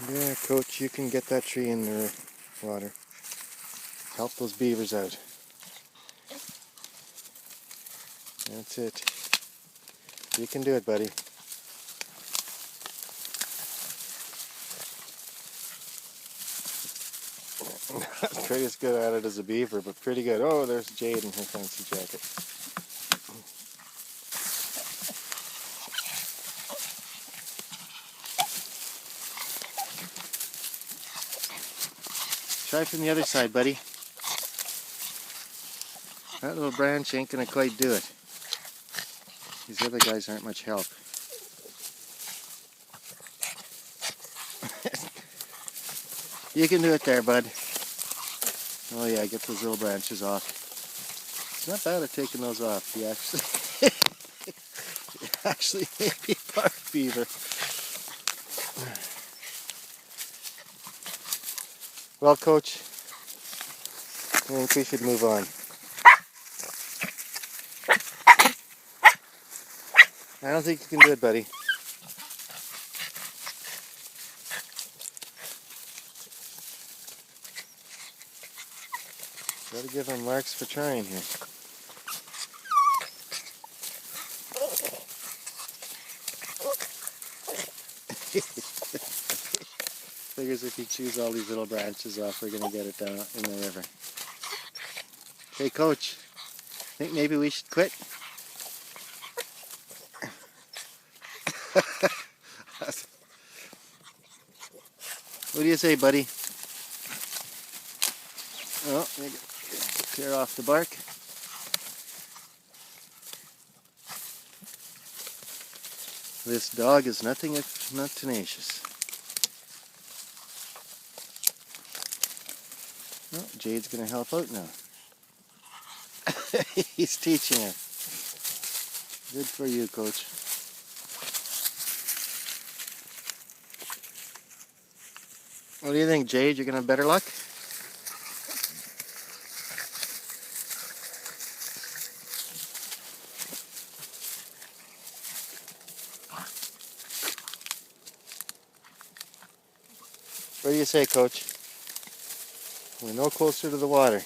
Yeah, Coach, you can get that tree in the water. Help those beavers out. That's it. You can do it, buddy. Not quite as good at it as a beaver, but pretty good. Oh, there's Jade in her fancy jacket. Try from the other side, buddy. That little branch ain't gonna quite do it. These other guys aren't much help. You can do it there, bud. Oh yeah, get those little branches off. It's not bad at taking those off. You actually may be part beaver. Well, Coach, I think we should move on. I don't think you can do it, buddy. Gotta give him marks for trying here. Figures if he chews all these little branches off, we're gonna get it down in the river. Hey, Coach, think maybe we should quit? What do you say, buddy? Oh, clear off the bark. This dog is nothing if not tenacious. Oh, Jade's going to help out now. He's teaching her. Good for you, Coach. What do you think, Jade? You're going to have better luck? What do you say, Coach? We're no closer to the water.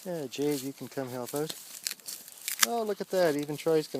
Yeah, Jade, you can come help out. Oh, look at that. Even Troy's going to